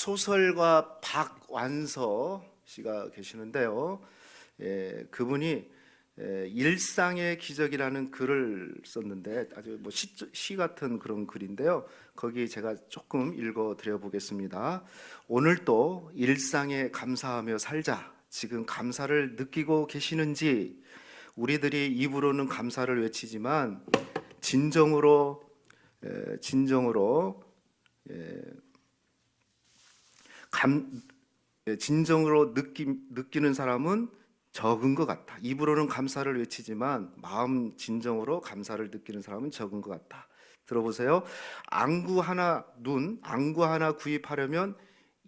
소설가 박완서 씨가 계시는데요. 그분이 일상의 기적이라는 글을 썼는데 아주 뭐 시 같은 그런 글인데요. 거기 제가 조금 읽어 드려 보겠습니다. 오늘도 일상에 감사하며 살자. 지금 감사를 느끼고 계시는지? 우리들이 입으로는 감사를 외치지만 진정으로 진정으로 느끼는 사람은 적은 것 같다. 입으로는 감사를 외치지만 마음 진정으로 감사를 느끼는 사람은 적은 것 같다. 들어보세요. 안구 하나 구입하려면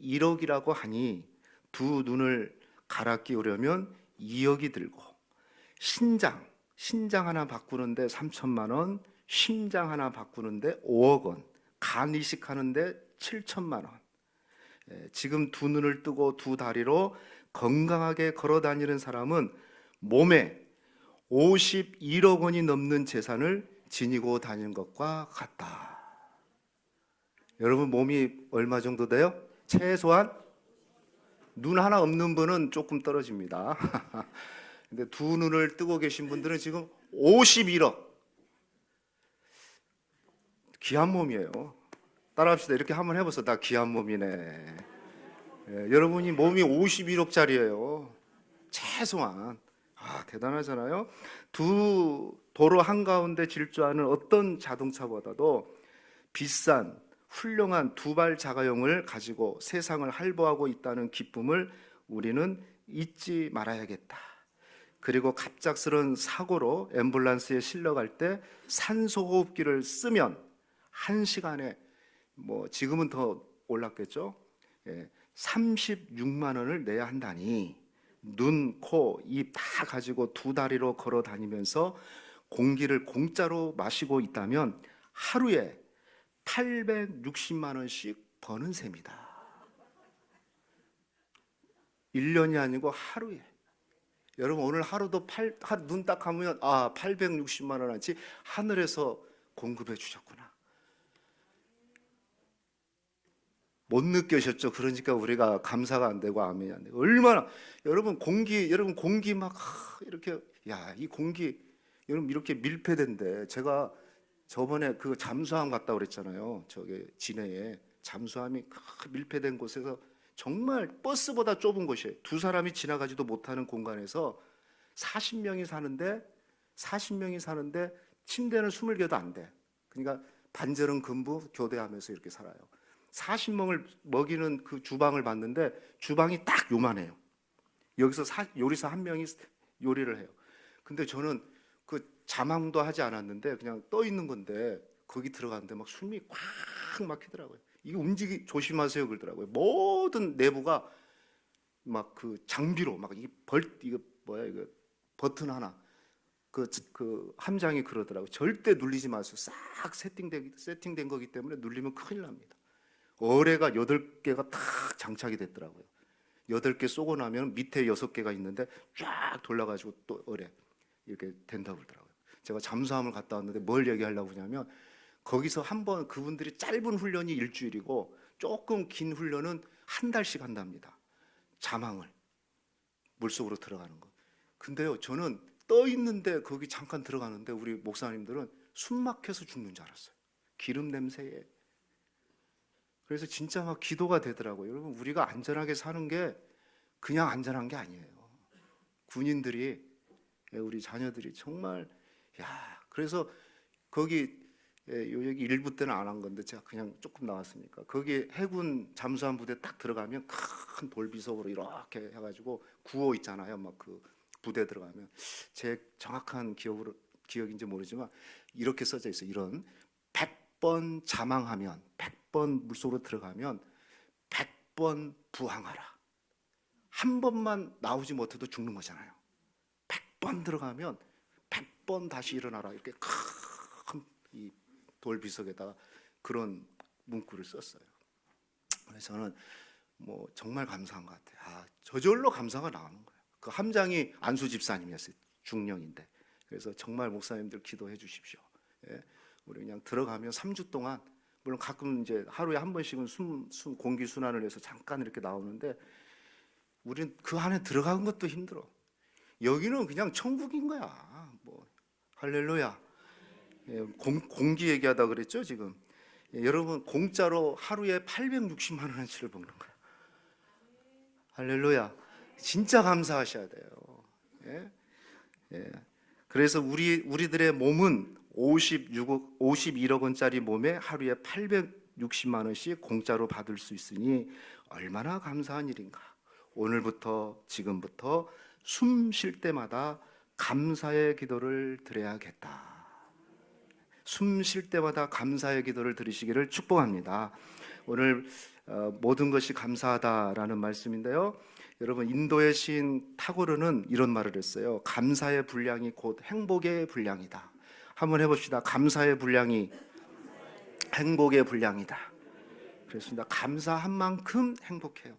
1억이라고 하니 두 눈을 갈아 끼우려면 2억이 들고, 신장 하나 바꾸는데 3천만 원, 심장 하나 바꾸는데 5억 원, 간 이식하는데 7천만 원. 지금 두 눈을 뜨고 두 다리로 건강하게 걸어 다니는 사람은 몸에 51억 원이 넘는 재산을 지니고 다니는 것과 같다. 여러분 몸이 얼마 정도 돼요? 최소한 눈 하나 없는 분은 조금 떨어집니다. 근데 두 눈을 뜨고 계신 분들은 지금 51억. 귀한 몸이에요. 따라합시다. 이렇게 한번 해보세요. 나 귀한 몸이네. 여러분이 몸이 51억짜리예요. 최소한. 대단하잖아요. 두 도로 한가운데 질주하는 어떤 자동차보다도 비싼 훌륭한 두발 자가용을 가지고 세상을 할보하고 있다는 기쁨을 우리는 잊지 말아야겠다. 그리고 갑작스러운 사고로 앰뷸런스에 실려갈 때 산소호흡기를 쓰면 1시간에 지금은 더 올랐겠죠. 36만 원을 내야 한다니, 눈, 코, 입 다 가지고 두 다리로 걸어 다니면서 공기를 공짜로 마시고 있다면 하루에 860만 원씩 버는 셈이다. 1년이 아니고 하루에. 여러분 오늘 하루도 눈 딱 감으면 860만 원어치 하늘에서 공급해 주셨구나. 못 느끼셨죠? 그러니까 우리가 감사가 안 되고 아멘이 안 되고. 얼마나 여러분 공기 막 이렇게, 이 공기 여러분 이렇게 밀폐된데, 제가 저번에 그 잠수함 갔다 그랬잖아요. 저기 진해에 잠수함이 밀폐된 곳에서 정말 버스보다 좁은 곳이에요. 두 사람이 지나가지도 못하는 공간에서 40명이 사는데 침대는 20개도 안 돼. 그러니까 반절은 근부 교대하면서 이렇게 살아요. 40명을 먹이는 그 주방을 봤는데 주방이 딱 요만해요. 여기서 요리사 한 명이 요리를 해요. 근데 저는 그 자망도 하지 않았는데 그냥 떠 있는 건데 거기 들어갔는데 막 숨이 꽉 막히더라고요. 이거 조심하세요 그러더라고요. 모든 내부가 막 그 장비로 막 이거 버튼 하나 그 함장이 그러더라고요. 절대 눌리지 마세요. 싹 세팅된 거기 때문에 눌리면 큰일 납니다. 어뢰가 8개가 탁 장착이 됐더라고요. 8개 쏘고 나면 밑에 6개가 있는데 쫙 돌려가지고 또 어뢰 이렇게 된다고 그러더라고요. 제가 잠수함을 갔다 왔는데 뭘 얘기하려고 하냐면, 거기서 한번 그분들이 짧은 훈련이 일주일이고 조금 긴 훈련은 한 달씩 한답니다. 자망을 물속으로 들어가는 거. 근데요, 저는 떠 있는데 거기 잠깐 들어가는데 우리 목사님들은 숨 막혀서 죽는 줄 알았어요. 기름 냄새에. 그래서 진짜 막 기도가 되더라고요. 여러분 우리가 안전하게 사는 게 그냥 안전한 게 아니에요. 군인들이, 우리 자녀들이 정말, 그래서 거기 여기 일부 때는 안 한 건데 제가 그냥 조금 나왔으니까, 거기 해군 잠수함 부대 딱 들어가면 큰 돌비석으로 이렇게 해가지고 구호 있잖아요. 막 그 부대 들어가면, 제 정확한 기억인지 모르지만 이렇게 써져 있어요. 이런 100번 자망하면, 100번 물속으로 들어가면 100번 부항하라. 한 번만 나오지 못해도 죽는 거잖아요. 100번 들어가면 100번 다시 일어나라. 이렇게 큰 이 돌비석에다가 그런 문구를 썼어요. 그래서 저는 정말 감사한 것 같아요. 저절로 감사가 나오는 거예요. 그 함장이 안수 집사님이었어요. 중령인데. 그래서 정말 목사님들 기도해 주십시오. 우리 그냥 들어가면 3주 동안 물론 가끔 이제 하루에 한 번씩은 공기 순환을 해서 잠깐 이렇게 나오는데 우리는 그 안에 들어가는 것도 힘들어. 여기는 그냥 천국인 거야. 뭐 할렐루야. 예, 공기 얘기하다 그랬죠 지금. 예, 여러분 공짜로 하루에 860만 원어치를 먹는 거야. 할렐루야. 진짜 감사하셔야 돼요. 예? 예. 그래서 우리들의 몸은 51억 원짜리 몸에 하루에 860만 원씩 공짜로 받을 수 있으니 얼마나 감사한 일인가. 오늘부터 지금부터 숨 쉴 때마다 감사의 기도를 드려야겠다. 숨 쉴 때마다 감사의 기도를 드리시기를 축복합니다. 오늘 모든 것이 감사하다라는 말씀인데요. 여러분 인도의 시인 타고르는 이런 말을 했어요. 감사의 분량이 곧 행복의 분량이다. 한번 해봅시다. 감사의 분량이 행복의 분량이다. 그렇습니다. 감사한 만큼 행복해요.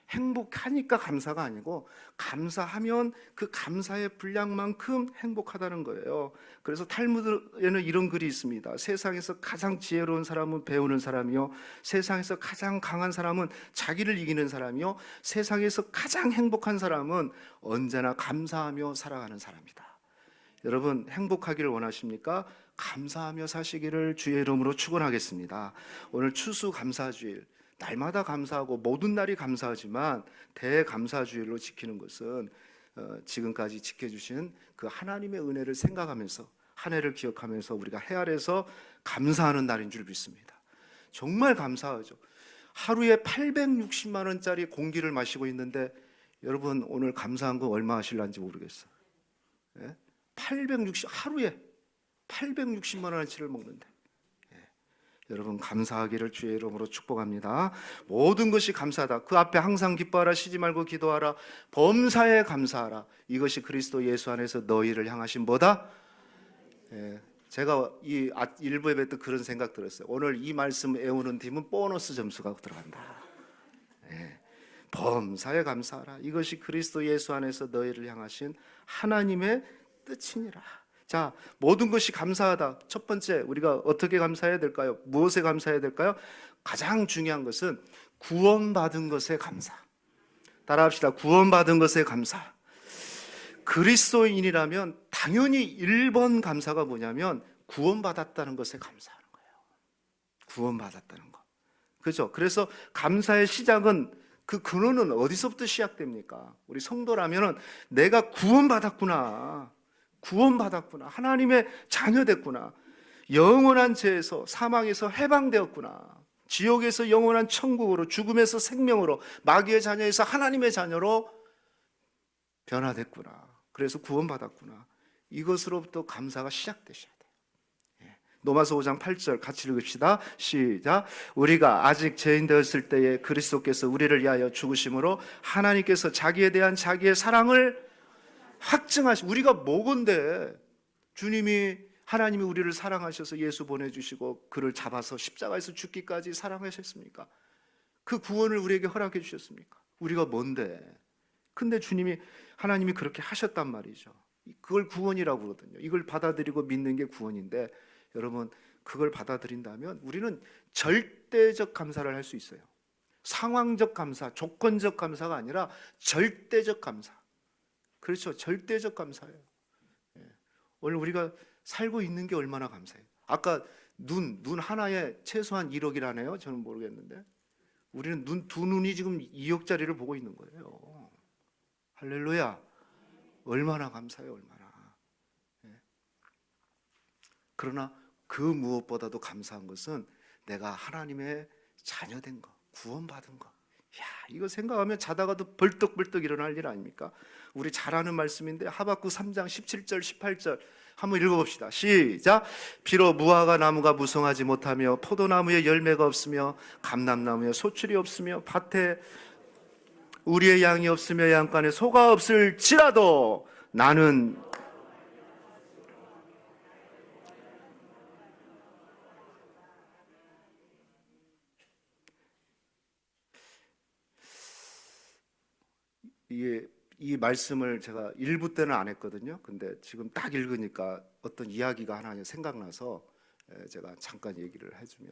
행복하니까 감사가 아니고 감사하면 그 감사의 분량만큼 행복하다는 거예요. 그래서 탈무드에는 이런 글이 있습니다. 세상에서 가장 지혜로운 사람은 배우는 사람이요, 세상에서 가장 강한 사람은 자기를 이기는 사람이요, 세상에서 가장 행복한 사람은 언제나 감사하며 살아가는 사람이다. 여러분 행복하기를 원하십니까? 감사하며 사시기를 주의 이름으로 축원하겠습니다. 오늘 추수감사주일, 날마다 감사하고 모든 날이 감사하지만 대감사주일로 지키는 것은 지금까지 지켜주신 그 하나님의 은혜를 생각하면서 한 해를 기억하면서 우리가 해 아래서 감사하는 날인 줄 믿습니다. 정말 감사하죠. 하루에 860만 원짜리 공기를 마시고 있는데 여러분 오늘 감사한 거 얼마 하실런지 모르겠어요. 예? 하루에 860만 원어치를 먹는데 여러분 감사하기를 주의 이름으로 축복합니다. 모든 것이 감사하다. 그 앞에 항상 기뻐하라, 쉬지 말고 기도하라, 범사에 감사하라. 이것이 그리스도 예수 안에서 너희를 향하신 뭐다? 제가 이 일부 예배 때 그런 생각 들었어요. 오늘 이 말씀 외우는 팀은 보너스 점수가 들어간다. 범사에 감사하라. 이것이 그리스도 예수 안에서 너희를 향하신 하나님의 뜻이니라. 자, 모든 것이 감사하다. 첫 번째, 우리가 어떻게 감사해야 될까요? 무엇에 감사해야 될까요? 가장 중요한 것은 구원받은 것에 감사. 따라합시다. 구원받은 것에 감사. 그리스도인이라면 당연히 1번 감사가 뭐냐면 구원받았다는 것에 감사하는 거예요. 구원받았다는 거. 그렇죠? 그래서 감사의 시작은 그 근원은 어디서부터 시작됩니까? 우리 성도라면은 내가 구원받았구나. 구원받았구나. 하나님의 자녀 됐구나. 영원한 죄에서 사망에서 해방되었구나. 지옥에서 영원한 천국으로, 죽음에서 생명으로, 마귀의 자녀에서 하나님의 자녀로 변화됐구나. 그래서 구원받았구나. 이것으로부터 감사가 시작되셔야 돼요. 로마서 5장 8절 같이 읽읍시다. 시작. 우리가 아직 죄인 되었을 때에 그리스도께서 우리를 위하여 죽으심으로 하나님께서 자기에 대한 자기의 사랑을 확증하시. 우리가 뭐건데 하나님이 우리를 사랑하셔서 예수 보내주시고 그를 잡아서 십자가에서 죽기까지 사랑하셨습니까? 그 구원을 우리에게 허락해 주셨습니까? 우리가 뭔데? 근데 하나님이 그렇게 하셨단 말이죠. 그걸 구원이라고 그러거든요. 이걸 받아들이고 믿는 게 구원인데 여러분 그걸 받아들인다면 우리는 절대적 감사를 할 수 있어요. 상황적 감사, 조건적 감사가 아니라 절대적 감사. 그렇죠. 절대적 감사예요. 오늘 우리가 살고 있는 게 얼마나 감사해요. 아까 눈 하나에 최소한 1억이라네요. 저는 모르겠는데 우리는 두 눈이 지금 2억짜리를 보고 있는 거예요. 할렐루야. 얼마나 감사해요. 얼마나. 그러나 그 무엇보다도 감사한 것은 내가 하나님의 자녀된 거, 구원받은 거. 야, 이거 생각하면 자다가도 벌떡벌떡 일어날 일 아닙니까? 우리 잘 아는 말씀인데 하박국 3장 17절 18절 한번 읽어봅시다. 시작. 비록 무화과 나무가 무성하지 못하며 포도나무에 열매가 없으며 감람나무에 소출이 없으며 밭에 우리의 양이 없으며 양간에 소가 없을지라도 나는 이 말씀을 제가 1부 때는 안 했거든요. 근데 지금 딱 읽으니까 어떤 이야기가 하나 생각나서 제가 잠깐 얘기를 해주면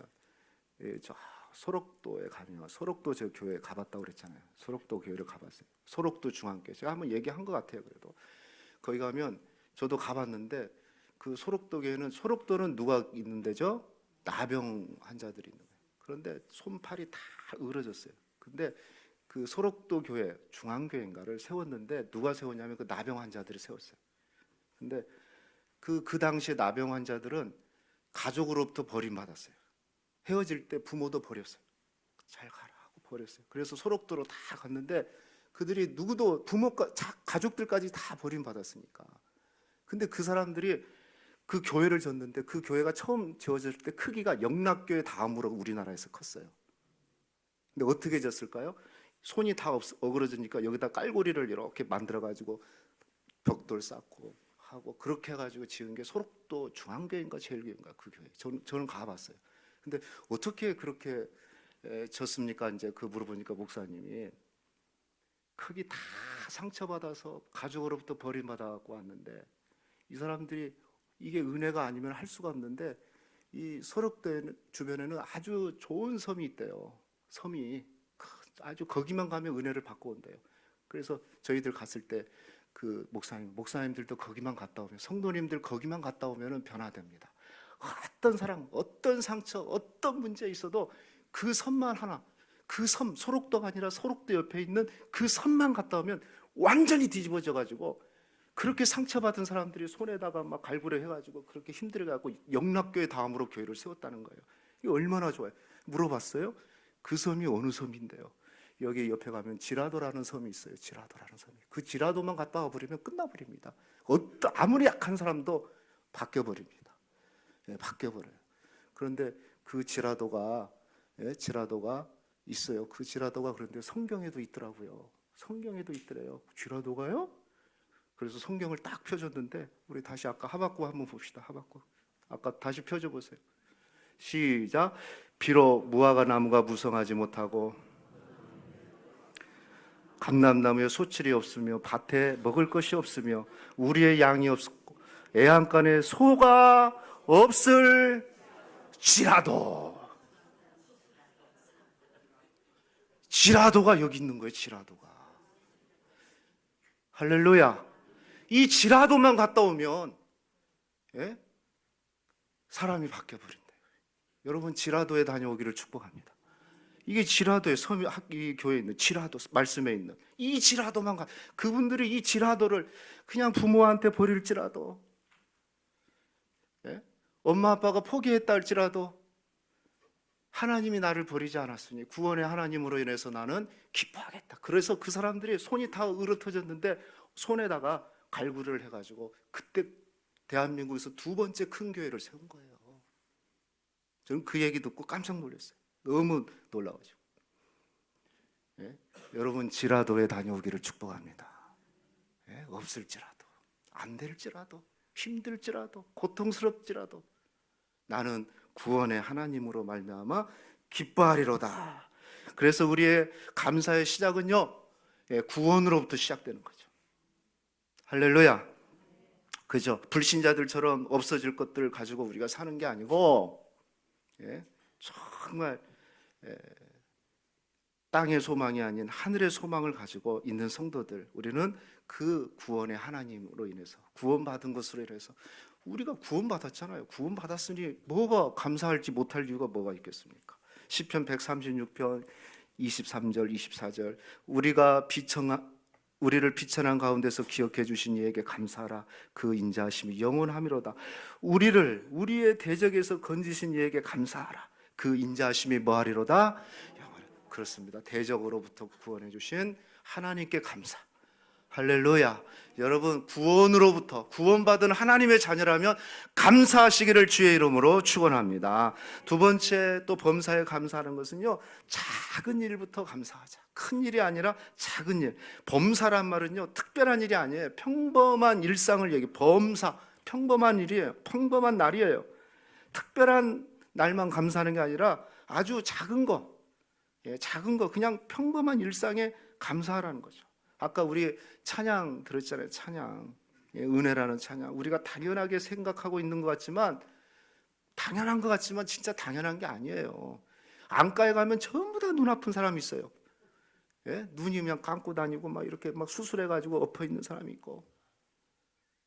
저 소록도에 가면 소록도 저 교회 가봤다고 그랬잖아요. 소록도 교회를 가봤어요. 소록도 중앙교회 제가 한번 얘기한 것 같아요. 그래도 거기 가면 저도 가봤는데 그 소록도 교회는 소록도는 누가 있는 데죠? 나병 환자들이 있는 거예요. 그런데 손팔이 다 으러졌어요. 근데 그 소록도 교회 중앙교회인가를 세웠는데 누가 세웠냐면 그 나병 환자들이 세웠어요. 근데 그 당시에 나병 환자들은 가족으로부터 버림받았어요. 헤어질 때 부모도 버렸어요. 잘 가라 하고 버렸어요. 그래서 소록도로 다 갔는데 그들이 누구도 부모가 가족들까지 다 버림받았으니까. 근데 그 사람들이 그 교회를 졌는데 그 교회가 처음 지어졌을 때 크기가 영락교회 다음으로 우리나라에서 컸어요. 근데 어떻게 졌을까요? 손이 다 어그러지니까 여기다 깔고리를 이렇게 만들어 가지고 벽돌 쌓고 하고 그렇게 해가지고 지은 게 소록도 중앙교회인가 제일교회인가 그 교회. 저는 가봤어요. 근데 어떻게 그렇게 졌습니까? 이제 그 물어보니까 목사님이 크기 다 상처받아서 가족으로부터 버림받아갖고 왔는데 이 사람들이 이게 은혜가 아니면 할 수가 없는데 이 소록도 주변에는 아주 좋은 섬이 있대요. 섬이 아주 거기만 가면 은혜를 받고 온대요. 그래서 저희들 갔을 때 그 목사님들도 거기만 갔다 오면 성도님들 거기만 갔다 오면은 변화됩니다. 어떤 사랑, 어떤 상처, 어떤 문제 있어도 그 섬만 하나, 그 섬 소록도가 아니라 소록도 옆에 있는 그 섬만 갔다 오면 완전히 뒤집어져 가지고 그렇게 상처받은 사람들이 손에다가 막 갈구려 해가지고 그렇게 힘들어갖고 영락교회 다음으로 교회를 세웠다는 거예요. 이게 얼마나 좋아요. 물어봤어요. 그 섬이 어느 섬인데요? 여기 옆에 가면 지라도라는 섬이 있어요. 지라도라는 섬이. 그 지라도만 갔다 와버리면 끝나버립니다. 아무리 약한 사람도 바뀌어버립니다. 예, 바뀌어버려요. 그런데 그 지라도가 있어요. 그 지라도가 그런데 성경에도 있더라고요. 성경에도 있더래요. 지라도가요? 그래서 성경을 딱 펴줬는데 우리 다시 아까 하박국 한번 봅시다. 하박국 아까 다시 펴줘 보세요. 시작. 비록 무화과 나무가 무성하지 못하고 감람나무에 소출이 없으며 밭에 먹을 것이 없으며 우리의 양이 없고 애양간에 소가 없을지라도 지라도가 여기 있는 거예요. 지라도가. 할렐루야. 이 지라도만 갔다 오면 사람이 바뀌어버린대요. 여러분 지라도에 다녀오기를 축복합니다. 이게 지라도에 이 교회에 있는 지라도 말씀에 있는 이 지라도만 그분들이 이 지라도를 그냥 부모한테 버릴지라도 엄마 아빠가 포기했다 할지라도 하나님이 나를 버리지 않았으니 구원의 하나님으로 인해서 나는 기뻐하겠다. 그래서 그 사람들이 손이 다 으러터졌는데 손에다가 갈구를 해가지고 그때 대한민국에서 두 번째 큰 교회를 세운 거예요. 저는 그 얘기 듣고 깜짝 놀랐어요. 너무 놀라워지고. 여러분 지라도에 다녀오기를 축복합니다. 없을지라도, 안 될지라도, 힘들지라도, 고통스럽지라도 나는 구원의 하나님으로 말미암아 기뻐하리로다. 그래서 우리의 감사의 시작은요, 구원으로부터 시작되는 거죠. 할렐루야. 그죠? 불신자들처럼 없어질 것들을 가지고 우리가 사는 게 아니고 정말 땅의 소망이 아닌 하늘의 소망을 가지고 있는 성도들, 우리는 그 구원의 하나님으로 인해서 구원받은 것으로 인해서 우리가 구원받았잖아요. 구원받았으니 뭐가 감사할지 못할 이유가 뭐가 있겠습니까? 시편 136편 23절 24절 우리를 비천한 가운데서 기억해 주신 이에게 감사하라. 그 인자하심이 영원하미로다. 우리의 대적에서 건지신 이에게 감사하라. 그 인자하심이 뭐하리로다? 그렇습니다. 대적으로부터 구원해 주신 하나님께 감사. 할렐루야. 여러분 구원으로부터 구원받은 하나님의 자녀라면 감사하시기를 주의 이름으로 축원합니다. 두 번째 또 범사에 감사하는 것은요, 작은 일부터 감사하자. 큰 일이 아니라 작은 일. 범사란 말은요, 특별한 일이 아니에요. 평범한 일상을 범사, 평범한 일이에요. 평범한 날이에요. 특별한 날만 감사하는 게 아니라 아주 작은 거, 작은 거, 그냥 평범한 일상에 감사하라는 거죠. 아까 우리 찬양 들었잖아요. 찬양, 은혜라는 찬양. 우리가 당연하게 생각하고 있는 것 같지만, 당연한 것 같지만 진짜 당연한 게 아니에요. 안과에 가면 전부 다 눈 아픈 사람이 있어요. 예? 눈이 그냥 감고 다니고 막 이렇게 막 수술해가지고 엎어 있는 사람이 있고,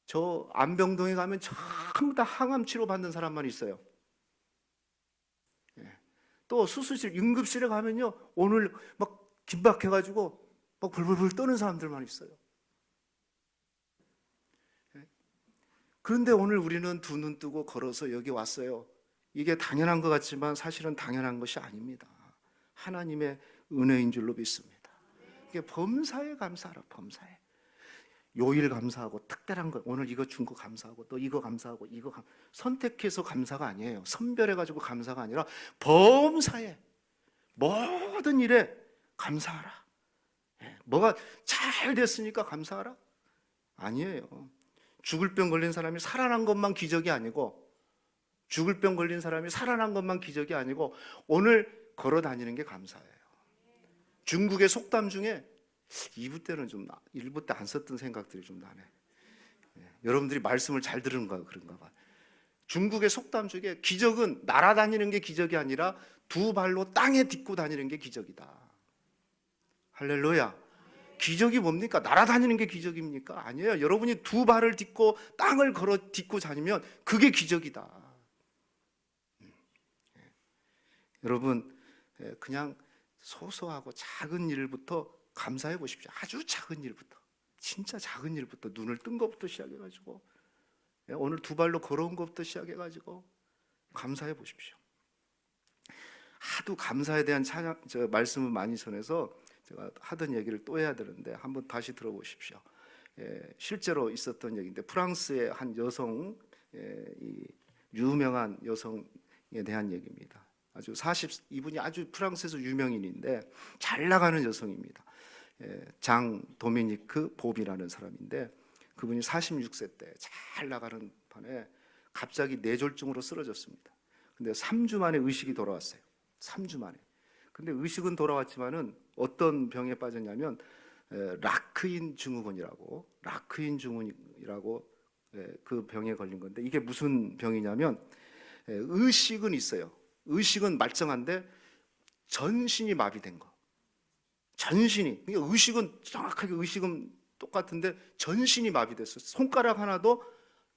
저 안병동에 가면 전부 다 항암 치료 받는 사람만 있어요. 예. 또 수술실 응급실에 가면요, 오늘 막 긴박해가지고 막 불불불 떠는 사람들만 있어요. 예. 그런데 오늘 우리는 두 눈 뜨고 걸어서 여기 왔어요. 이게 당연한 것 같지만 사실은 당연한 것이 아닙니다. 하나님의 은혜인 줄로 믿습니다. 이게 범사에 감사하라. 범사에 요일 감사하고 특별한 거, 오늘 이거 준 거 감사하고 또 이거 감사하고 선택해서 감사가 아니에요. 선별해가지고 감사가 아니라 범사에 모든 일에 감사하라. 뭐가 잘 됐으니까 감사하라? 아니에요. 죽을 병 걸린 사람이 살아난 것만 기적이 아니고, 죽을 병 걸린 사람이 살아난 것만 기적이 아니고 오늘 걸어 다니는 게 감사예요. 중국의 속담 중에 2부 때는 좀 1부 때 안 썼던 생각들이 좀 나네. 여러분들이 말씀을 잘 들은가 그런가 봐. 중국의 속담 중에 기적은 날아다니는 게 기적이 아니라 두 발로 땅에 딛고 다니는 게 기적이다. 할렐루야. 기적이 뭡니까? 날아다니는 게 기적입니까? 아니에요. 여러분이 두 발을 딛고 땅을 걸어 딛고 다니면 그게 기적이다. 여러분, 그냥 소소하고 작은 일부터 감사해 보십시오. 아주 작은 일부터, 진짜 작은 일부터, 눈을 뜬 것부터 시작해가지고 오늘 두 발로 걸어온 것부터 시작해가지고 감사해 보십시오. 하도 감사에 대한 말씀을 많이 전해서 제가 하던 얘기를 또 해야 되는데 한번 다시 들어보십시오. 실제로 있었던 얘기인데, 프랑스의 한 여성, 이 유명한 여성에 대한 얘기입니다. 이분이 아주 프랑스에서 유명인인데 잘 나가는 여성입니다. 장 도미니크 봅이라는 사람인데, 그분이 46세 때 잘 나가는 판에 갑자기 뇌졸중으로 쓰러졌습니다. 근데 3주 만에 의식이 돌아왔어요. 3주 만에. 근데 의식은 돌아왔지만은 어떤 병에 빠졌냐면 라크인 증후군이라고 그 병에 걸린 건데, 이게 무슨 병이냐면 의식은 있어요. 의식은 말짱한데 전신이 마비된 거. 전신이. 그러니까 의식은 정확하게 의식은 똑같은데 전신이 마비됐어요. 손가락 하나도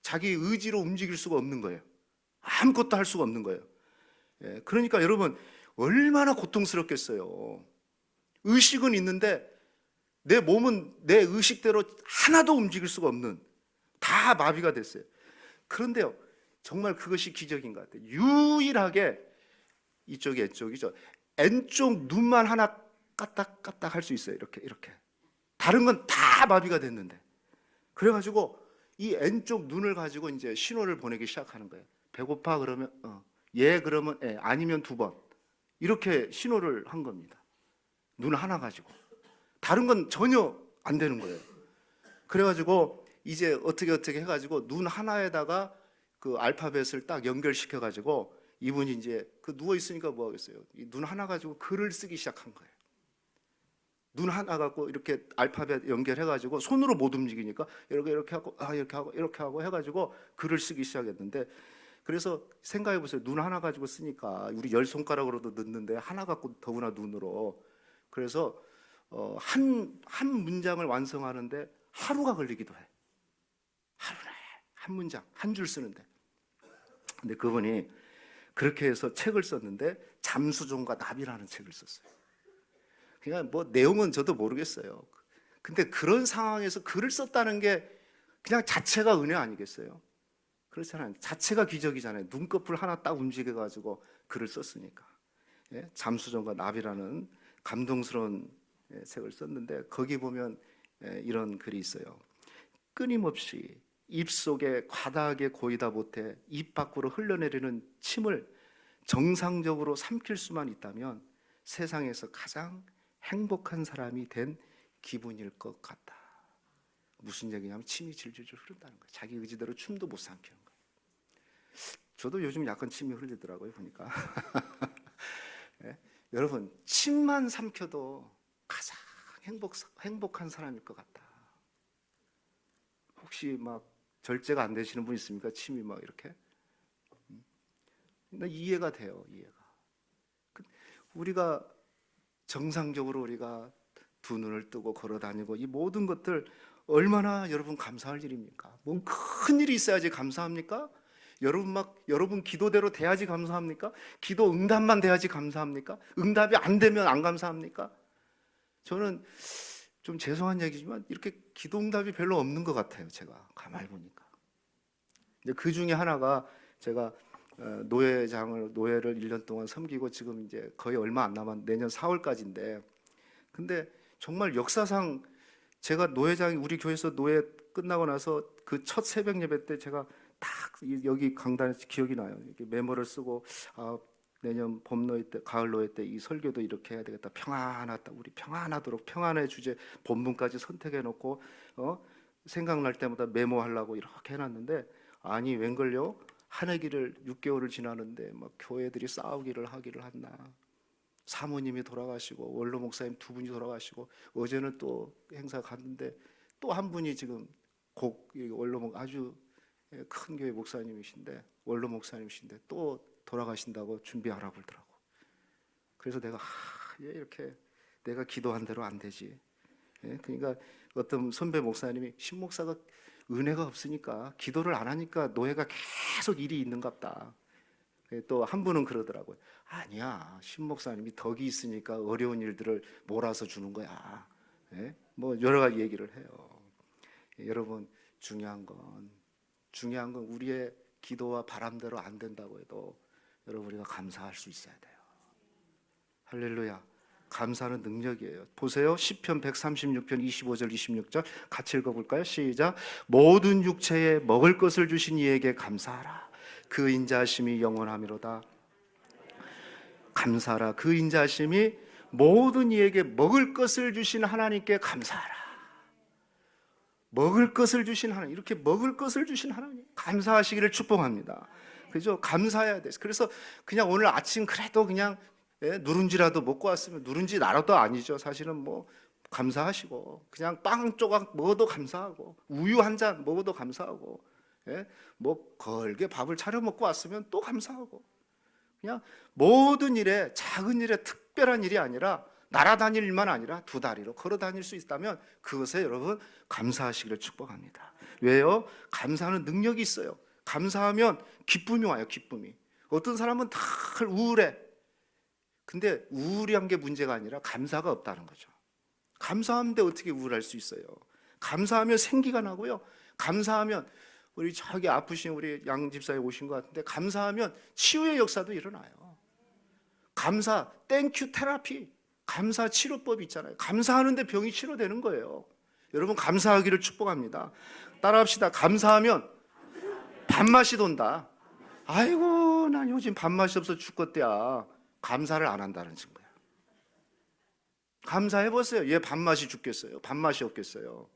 자기 의지로 움직일 수가 없는 거예요. 아무것도 할 수가 없는 거예요. 그러니까 여러분, 얼마나 고통스럽겠어요. 의식은 있는데 내 몸은 내 의식대로 하나도 움직일 수가 없는, 다 마비가 됐어요. 그런데요, 정말 그것이 기적인 것 같아요. 유일하게 이쪽이 N쪽이죠. N쪽 눈만 하나 까딱까딱 할 수 있어요. 이렇게. 다른 건 다 마비가 됐는데. 그래가지고 이 N쪽 눈을 가지고 이제 신호를 보내기 시작하는 거예요. 배고파 그러면 예 그러면 예, 아니면 2번. 이렇게 신호를 한 겁니다. 눈 하나 가지고. 다른 건 전혀 안 되는 거예요. 그래가지고 이제 어떻게 해가지고 눈 하나에다가 그 알파벳을 딱 연결시켜가지고 이분이 이제 그 누워 있으니까 뭐 하겠어요? 눈 하나 가지고 글을 쓰기 시작한 거예요. 눈 하나 갖고 이렇게 알파벳 연결해가지고 손으로 못 움직이니까 이렇게 하고 해가지고 글을 쓰기 시작했는데, 그래서 생각해 보세요. 눈 하나 가지고 쓰니까 우리 10손가락으로도 넣는데 하나 갖고 더구나 눈으로. 그래서 한 문장을 완성하는데 하루가 걸리기도 해. 하루에 한 문장, 한 줄 쓰는데. 근데 그분이 그렇게 해서 책을 썼는데 잠수종과 나비라는 책을 썼어요. 그냥 뭐 내용은 저도 모르겠어요. 근데 그런 상황에서 글을 썼다는 게 그냥 자체가 은혜 아니겠어요? 그렇잖아요. 자체가 기적이잖아요. 눈꺼풀 하나 딱 움직여가지고 글을 썼으니까. 잠수종과 나비라는 감동스러운 책을 썼는데, 거기 보면 이런 글이 있어요. 끊임없이 입속에 과다하게 고이다 못해 입 밖으로 흘러내리는 침을 정상적으로 삼킬 수만 있다면 세상에서 가장 행복한 사람이 된 기분일 것 같다. 무슨 얘기냐면 침이 질질질 흐른다는 거예요. 자기 의지대로 춤도 못 삼키는 거예요. 저도 요즘 약간 침이 흘리더라고요, 보니까. 여러분, 침만 삼켜도 가장 행복한 사람일 것 같다. 혹시 막 절제가 안 되시는 분 있습니까? 침이 막 이렇게. 나 이해가 돼요, 이해가. 우리가 정상적으로 우리가 두 눈을 뜨고 걸어 다니고 이 모든 것들 얼마나 여러분 감사할 일입니까? 뭔 큰 일이 있어야지 감사합니까? 여러분 기도대로 돼야지 감사합니까? 기도 응답만 돼야지 감사합니까? 응답이 안 되면 안 감사합니까? 저는 좀 죄송한 얘기지만 이렇게 기도 응답이 별로 없는 것 같아요. 제가 가만히 보니까. 그 중에 하나가 제가 노회를 1년 동안 섬기고 지금 이제 거의 얼마 안 남았 내년 4월까지인데, 근데 정말 역사상 제가 노회장이 우리 교회에서 노회 끝나고 나서 그 첫 새벽 예배 때 제가 딱 여기 강단에서 기억이 나요. 이렇게 메모를 쓰고 내년 봄 노회 때, 가을 노회 때 이 설교도 이렇게 해야 되겠다. 평안하다. 우리 평안하도록 평안의 주제 본문까지 선택해 놓고 생각날 때마다 메모하려고 이렇게 해놨는데, 아니 웬걸요? 한 해기를 6개월을 지나는데 막 교회들이 싸우기를 하기를 한나. 사모님이 돌아가시고 원로 목사님 두 분이 돌아가시고, 어제는 또 행사 갔는데 또 한 분이 지금 원로 아주 큰 교회 목사님이신데 원로 목사님이신데 또 돌아가신다고 준비하라고 그러더라고. 그래서 내가 이렇게 내가 기도한 대로 안 되지. 그러니까 어떤 선배 목사님이 신 목사가 은혜가 없으니까 기도를 안 하니까 노예가 계속 일이 있는갑다. 또 한 분은 그러더라고요. 아니야, 신 목사님이 덕이 있으니까 어려운 일들을 몰아서 주는 거야. 뭐 여러 가지 얘기를 해요. 여러분, 중요한 건 우리의 기도와 바람대로 안 된다고 해도 여러분 우리가 감사할 수 있어야 돼요. 할렐루야. 감사는 능력이에요. 보세요. 시편 136편 25절 26절 같이 읽어볼까요? 시작. 모든 육체에 먹을 것을 주신 이에게 감사하라. 그 인자하심이 영원하미로다. 감사하라. 그 인자하심이 모든 이에게 먹을 것을 주신 하나님께 감사하라. 먹을 것을 주신 하나님, 이렇게 먹을 것을 주신 하나님 감사하시기를 축복합니다. 그죠? 감사해야 돼. 그래서 그냥 오늘 아침 그래도 그냥 누룽지라도 먹고 왔으면, 누룽지 나라도 아니죠. 사실은 뭐 감사하시고, 그냥 빵 조각 먹어도 감사하고, 우유 한 잔 먹어도 감사하고, 뭐 걸게 밥을 차려 먹고 왔으면 또 감사하고, 그냥 모든 일에, 작은 일에 특별한 일이 아니라 날아다닐 일만 아니라 두 다리로 걸어 다닐 수 있다면 그것에 여러분 감사하시기를 축복합니다. 왜요? 감사하는 능력이 있어요. 감사하면 기쁨이 와요. 기쁨이. 어떤 사람은 다 우울해. 근데 우울한 게 문제가 아니라 감사가 없다는 거죠. 감사하는데 어떻게 우울할 수 있어요? 감사하면 생기가 나고요. 감사하면 우리 저기 아프신 우리 양 집사님 오신 것 같은데, 감사하면 치유의 역사도 일어나요. 감사, 땡큐 테라피, 감사 치료법이 있잖아요. 감사하는데 병이 치료되는 거예요. 여러분 감사하기를 축복합니다. 따라합시다. 감사하면 밥맛이 돈다. 아이고 난 요즘 밥맛이 없어 죽겠대야. 감사를 안 한다는 증거야. 감사해보세요. 얘 밥맛이 죽겠어요? 밥맛이 없겠어요?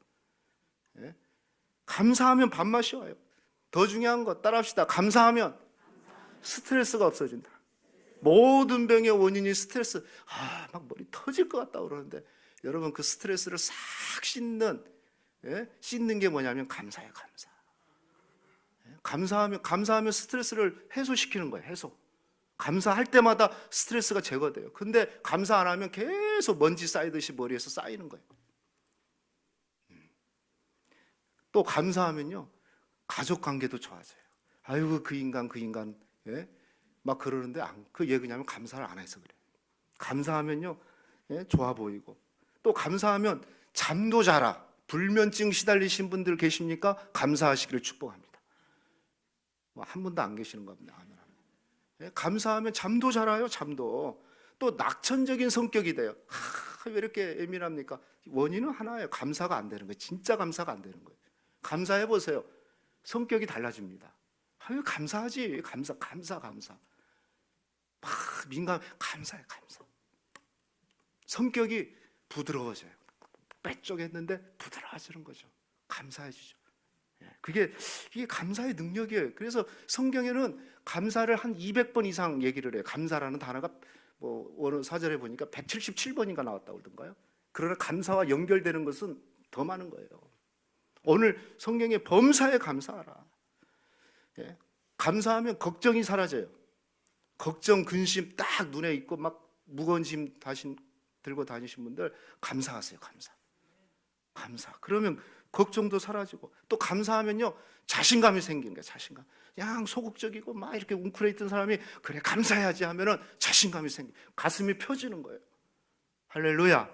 감사하면 밥맛이 와요. 더 중요한 거 따라합시다. 감사하면 스트레스가 없어진다. 모든 병의 원인이 스트레스. 막 머리 터질 것 같다 그러는데, 여러분 그 스트레스를 싹 씻는 게 뭐냐면 감사예요. 감사하면 스트레스를 해소시키는 거예요. 해소. 감사할 때마다 스트레스가 제거돼요. 근데 감사 안 하면 계속 먼지 쌓이듯이 머리에서 쌓이는 거예요. 또 감사하면요, 가족 관계도 좋아져요. 아이고 그 인간 막 그러는데 그 얘기냐면 감사를 안 해서 그래요. 감사하면요, 좋아 보이고. 또 감사하면 잠도 자라. 불면증 시달리신 분들 계십니까? 감사하시기를 축복합니다. 뭐 한 분도 안 계시는 겁니다. 감사하면 잠도 자라요. 잠도. 또 낙천적인 성격이 돼요. 왜 이렇게 예민합니까? 원인은 하나예요. 감사가 안 되는 거예요. 진짜 감사가 안 되는 거예요. 감사해 보세요. 성격이 달라집니다. 아유 감사하지. 감사. 막 민감. 감사해. 성격이 부드러워져요. 빼쪽했는데 부드러워지는 거죠. 감사해지죠. 이게 감사의 능력이에요. 그래서 성경에는 감사를 한 200번 이상 얘기를 해요. 감사라는 단어가 뭐 어느 사전에 보니까 177번인가 나왔다고 그러던가요? 그러나 감사와 연결되는 것은 더 많은 거예요. 오늘 성경에 범사에 감사하라. 감사하면 걱정이 사라져요. 걱정, 근심 딱 눈에 있고 막 무거운 짐 들고 다니신 분들 감사하세요. 감사. 그러면 걱정도 사라지고, 또 감사하면요 자신감이 생기는 거예요. 자신감. 그냥 소극적이고 막 이렇게 웅크려 있던 사람이 그래 감사해야지 하면은 자신감이 가슴이 펴지는 거예요. 할렐루야.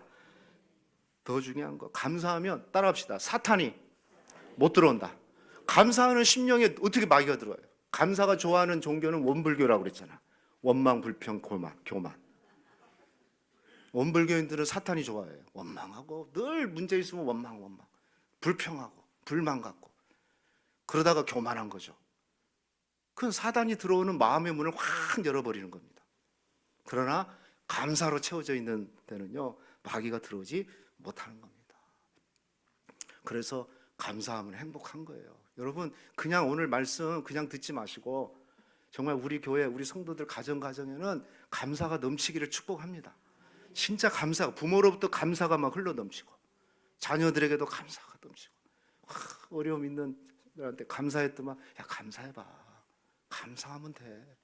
더 중요한 거, 감사하면 따라합시다. 사탄이 못 들어온다. 감사하는 심령에 어떻게 마귀가 들어와요? 감사가 좋아하는 종교는 원불교라고 그랬잖아. 원망, 불평, 교만. 원불교인들은 사탄이 좋아해요. 원망하고 늘 문제 있으면 원망. 불평하고 불만 갖고 그러다가 교만한 거죠. 그건 사단이 들어오는 마음의 문을 확 열어버리는 겁니다. 그러나 감사로 채워져 있는 데는요 마귀가 들어오지 못하는 겁니다. 그래서 감사하면 행복한 거예요. 여러분 그냥 오늘 말씀 그냥 듣지 마시고 정말 우리 교회 우리 성도들 가정에는 감사가 넘치기를 축복합니다. 진짜 감사가, 부모로부터 감사가 막 흘러넘치고 자녀들에게도 감사가 넘치고, 어려움 있는 들한테 감사했더만, 야 감사해봐. 감사하면 돼.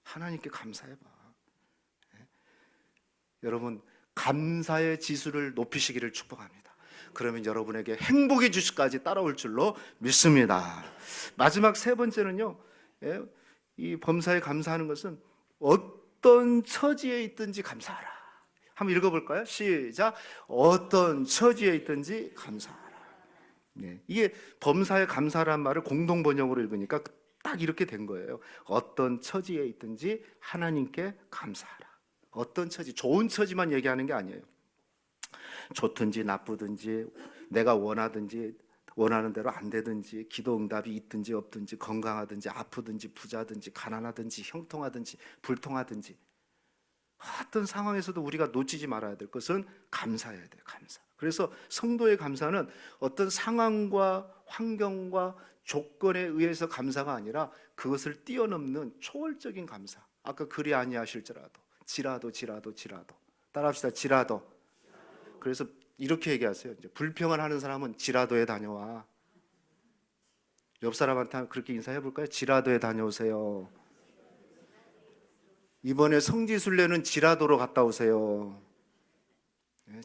하나님께 감사해봐. 네? 여러분 감사의 지수를 높이시기를 축복합니다. 그러면 여러분에게 행복의 주식까지 따라올 줄로 믿습니다. 마지막 세 번째는요, 이 범사에 감사하는 것은 어떤 처지에 있든지 감사하라. 한번 읽어볼까요? 시작. 어떤 처지에 있든지 감사하라. 네, 이게 범사에 감사란 말을 공동 번역으로 읽으니까 딱 이렇게 된 거예요. 어떤 처지에 있든지 하나님께 감사하라. 어떤 처지, 좋은 처지만 얘기하는 게 아니에요. 좋든지 나쁘든지 내가 원하는 대로 안 되든지 기도 응답이 있든지 없든지 건강하든지 아프든지 부자든지 가난하든지 형통하든지 불통하든지 어떤 상황에서도 우리가 놓치지 말아야 될 것은 감사해야 돼요. 감사. 그래서 성도의 감사는 어떤 상황과 환경과 조건에 의해서 감사가 아니라 그것을 뛰어넘는 초월적인 감사. 아까 그리 아니하실지라도 지라도 따라합시다. 지라도. 그래서 이렇게 얘기하세요. 이제 불평을 하는 사람은 지라도에 다녀와. 옆 사람한테 그렇게 인사해 볼까요? 지라도에 다녀오세요. 이번에 성지순례는 지라도로 갔다 오세요.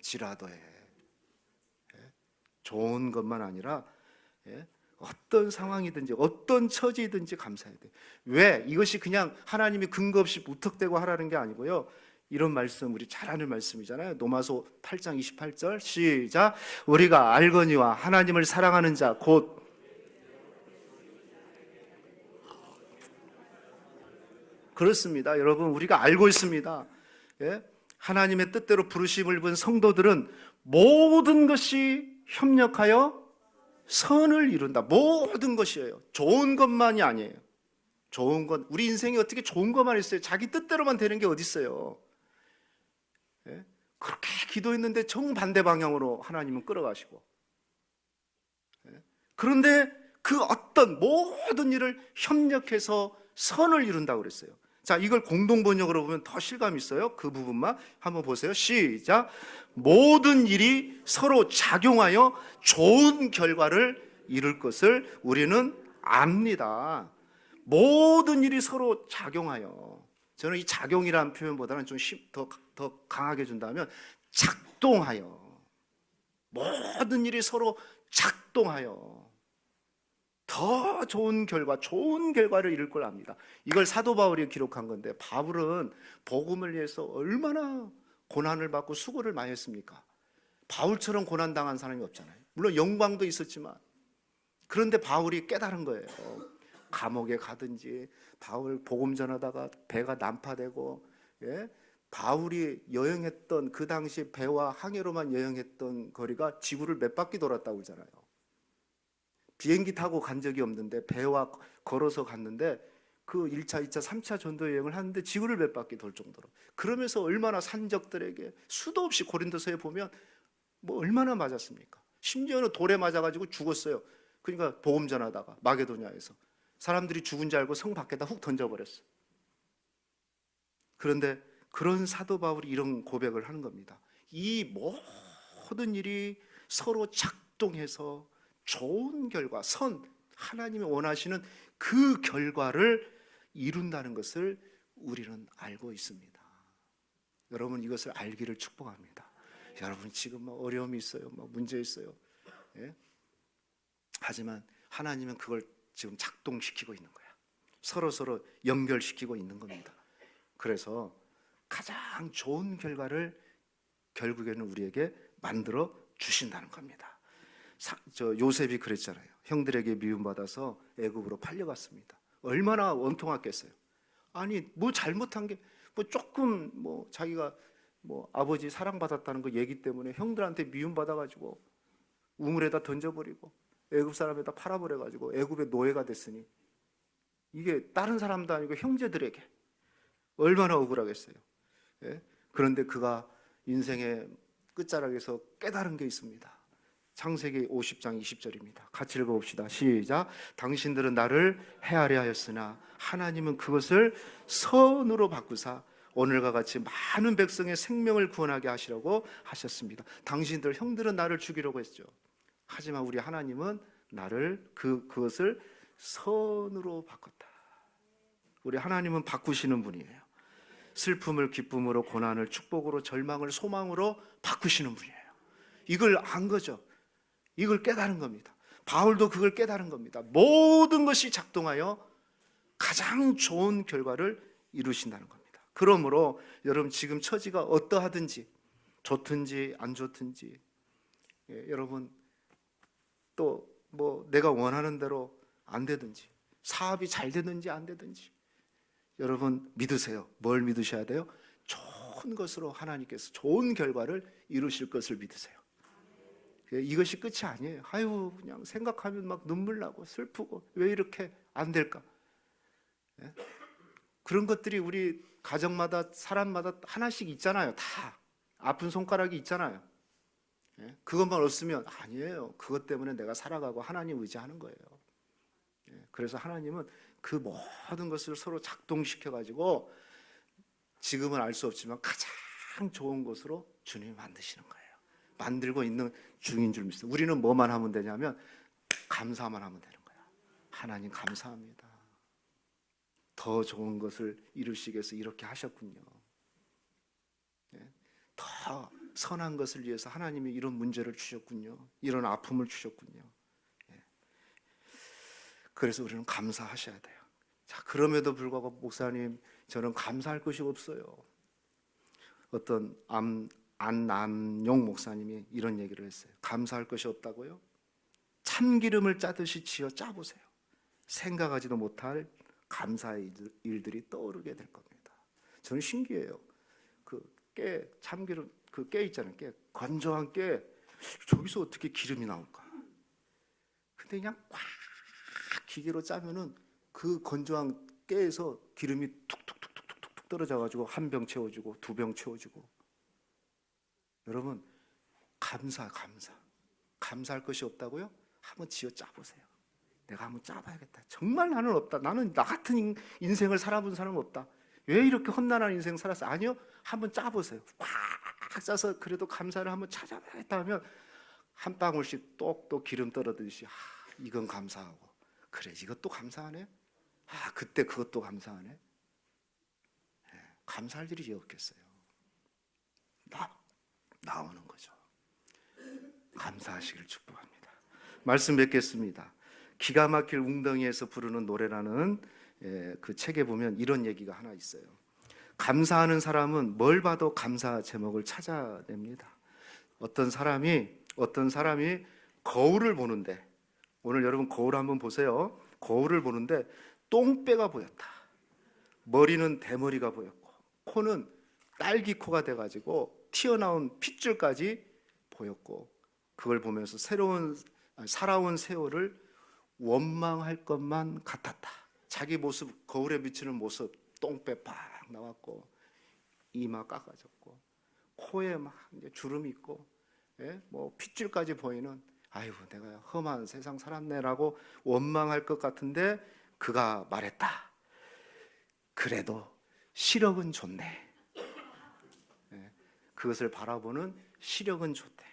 지라도에. 좋은 것만 아니라 어떤 상황이든지 어떤 처지든지 감사해야 돼요. 왜? 이것이 그냥 하나님이 근거 없이 무턱대고 하라는 게 아니고요. 이런 말씀 우리 잘 아는 말씀이잖아요. 로마서 8장 28절 시작. 우리가 알거니와 하나님을 사랑하는 자 곧 그렇습니다. 여러분 우리가 알고 있습니다. 하나님의 뜻대로 부르심을 입은 성도들은 모든 것이 협력하여 선을 이룬다. 모든 것이에요. 좋은 것만이 아니에요. 좋은 것, 우리 인생에 어떻게 좋은 것만 있어요? 자기 뜻대로만 되는 게 어디 있어요? 그렇게 기도했는데 정반대 방향으로 하나님은 끌어가시고, 그런데 그 어떤 모든 일을 협력해서 선을 이룬다고 그랬어요. 자, 이걸 공동 번역으로 보면 더 실감이 있어요. 그 부분만 한번 보세요. 시작. 모든 일이 서로 작용하여 좋은 결과를 이룰 것을 우리는 압니다. 모든 일이 서로 작용하여. 저는 이 작용이라는 표현보다는 좀 더 강하게 준다면 작동하여. 모든 일이 서로 작동하여 더 좋은 결과를 이룰 걸 압니다. 이걸 사도 바울이 기록한 건데, 바울은 복음을 위해서 얼마나 고난을 받고 수고를 많이 했습니까? 바울처럼 고난당한 사람이 없잖아요. 물론 영광도 있었지만, 그런데 바울이 깨달은 거예요. 감옥에 가든지, 바울 복음 전하다가 배가 난파되고, 바울이 여행했던 그 당시 배와 항해로만 여행했던 거리가 지구를 몇 바퀴 돌았다고 그러잖아요. 비행기 타고 간 적이 없는데 배와 걸어서 갔는데 그 1차, 2차, 3차 전도 여행을 하는데 지구를 몇 바퀴 돌 정도로. 그러면서 얼마나 산적들에게 수도 없이 고린도서에 보면 뭐 얼마나 맞았습니까? 심지어는 돌에 맞아가지고 죽었어요. 그러니까 복음 전하다가 마게도냐에서 사람들이 죽은 줄 알고 성 밖에다 훅 던져버렸어요. 그런데 그런 사도 바울이 이런 고백을 하는 겁니다. 이 모든 일이 서로 작동해서 좋은 결과, 하나님이 원하시는 그 결과를 이룬다는 것을 우리는 알고 있습니다. 여러분 이것을 알기를 축복합니다. 여러분 지금 뭐 어려움이 있어요, 뭐 문제 있어요. 예? 하지만 하나님은 그걸 지금 작동시키고 있는 거야. 서로 연결시키고 있는 겁니다. 그래서 가장 좋은 결과를 결국에는 우리에게 만들어 주신다는 겁니다. 요셉이 그랬잖아요. 형들에게 미움받아서 애굽으로 팔려갔습니다. 얼마나 원통했겠어요. 아니 뭐 잘못한 게 뭐 조금 뭐 자기가 뭐 아버지 사랑받았다는 그 얘기 때문에 형들한테 미움받아가지고 우물에다 던져버리고 애굽 사람에다 팔아버려가지고 애굽의 노예가 됐으니 이게 다른 사람도 아니고 형제들에게 얼마나 억울하겠어요. 예? 그런데 그가 인생의 끝자락에서 깨달은 게 있습니다. 창세기 50장 20절입니다. 같이 읽어봅시다. 시작. 당신들은 나를 헤아려 하였으나 하나님은 그것을 선으로 바꾸사 오늘과 같이 많은 백성의 생명을 구원하게 하시라고 하셨습니다. 당신들 형들은 나를 죽이려고 했죠. 하지만 우리 하나님은 나를 그것을 선으로 바꿨다. 우리 하나님은 바꾸시는 분이에요. 슬픔을 기쁨으로, 고난을 축복으로, 절망을 소망으로 바꾸시는 분이에요. 이걸 안 거죠. 이걸 깨달은 겁니다. 바울도 그걸 깨달은 겁니다. 모든 것이 작동하여 가장 좋은 결과를 이루신다는 겁니다. 그러므로 여러분 지금 처지가 어떠하든지 좋든지 안 좋든지 여러분 또 뭐 내가 원하는 대로 안 되든지 사업이 잘 되든지 안 되든지 여러분 믿으세요. 뭘 믿으셔야 돼요? 좋은 것으로 하나님께서 좋은 결과를 이루실 것을 믿으세요. 이것이 끝이 아니에요. 아유 그냥 생각하면 막 눈물 나고 슬프고 왜 이렇게 안 될까? 예? 그런 것들이 우리 가정마다 사람마다 하나씩 있잖아요. 다 아픈 손가락이 있잖아요. 예? 그것만 없으면 아니에요. 그것 때문에 내가 살아가고 하나님 의지하는 거예요. 예? 그래서 하나님은 그 모든 것을 서로 작동시켜 가지고 지금은 알 수 없지만 가장 좋은 것으로 주님이 만드시는 거예요. 만들고 있는 중인 줄 믿습니다. 우리는 뭐만 하면 되냐면 감사만 하면 되는 거야. 하나님 감사합니다. 더 좋은 것을 이루시기 위해서 이렇게 하셨군요. 예? 더 선한 것을 위해서 하나님이 이런 문제를 주셨군요. 이런 아픔을 주셨군요. 예. 그래서 우리는 감사하셔야 돼요. 자, 그럼에도 불구하고 목사님 저는 감사할 것이 없어요. 어떤 안남용 목사님이 이런 얘기를 했어요. 감사할 것이 없다고요? 참기름을 짜듯이 쥐어 짜보세요. 생각하지도 못할 감사의 일들이 떠오르게 될 겁니다. 저는 신기해요. 참기름 그 깨 있잖아요. 건조한 깨 저기서 어떻게 기름이 나올까? 근데 그냥 꽉 기계로 짜면은 그 건조한 깨에서 기름이 툭툭툭툭툭 떨어져 가지고 한 병 채워주고 두 병 채워주고. 여러분 감사할 것이 없다고요? 한번 지어 짜보세요. 내가 한번 짜봐야겠다. 정말 나는 없다. 나는 나 같은 인생을 살아본 사람은 없다. 왜 이렇게 험난한 인생 살았어? 아니요. 한번 짜보세요. 꽉 짜서 그래도 감사를 한번 찾아봐야겠다 하면 한 방울씩 똑똑 기름 떨어지듯이 이건 감사하고 그래 이것도 감사하네. 그때 그것도 감사하네. 네, 감사할 일이 없겠어요. 나오는 거죠. 감사하시길 축복합니다. 말씀 뵙겠습니다. 기가 막힐 웅덩이에서 부르는 노래라는 그 책에 보면 이런 얘기가 하나 있어요. 감사하는 사람은 뭘 봐도 감사 제목을 찾아냅니다. 어떤 사람이 거울을 보는데 오늘 여러분 거울 한번 보세요. 거울을 보는데 똥배가 보였다. 머리는 대머리가 보였고 코는 딸기 코가 돼가지고 튀어나온 핏줄까지 보였고 그걸 보면서 살아온 세월을 원망할 것만 같았다. 자기 모습 거울에 비치는 모습 똥배 팍 나왔고 이마 깎아졌고 코에 막 이제 주름이 있고 뭐 핏줄까지 보이는 아이고 내가 험한 세상 살았네라고 원망할 것 같은데 그가 말했다. 그래도 시력은 좋네. 그것을 바라보는 시력은 좋대.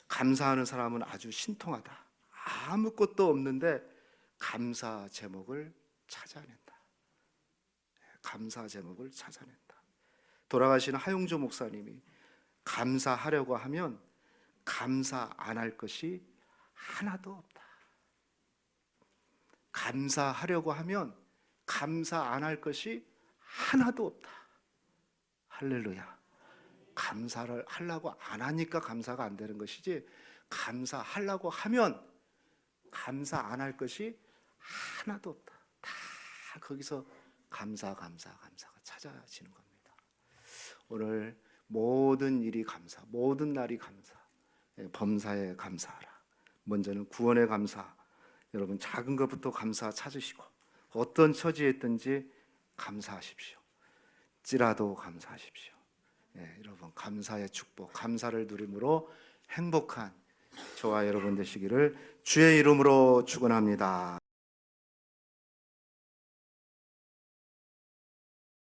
감사하는 사람은 아주 신통하다. 아무것도 없는데 감사 제목을 찾아낸다. 감사 제목을 찾아낸다. 돌아가신 하용조 목사님이 감사하려고 하면 감사 안 할 것이 하나도 없다. 감사하려고 하면 감사 안 할 것이 하나도 없다. 할렐루야. 감사를 하려고 안 하니까 감사가 안 되는 것이지, 감사하려고 하면 감사 안 할 것이 하나도 없다. 다 거기서 감사가 찾아지는 겁니다. 오늘 모든 일이 감사, 모든 날이 감사, 범사에 감사하라. 먼저는 구원에 감사. 여러분 작은 것부터 감사 찾으시고, 어떤 처지에 있든지 감사하십시오. 찌라도 감사하십시오. 여러분 감사의 축복, 감사를 누림으로 행복한 저와 여러분 되시기를 주의 이름으로 축원합니다.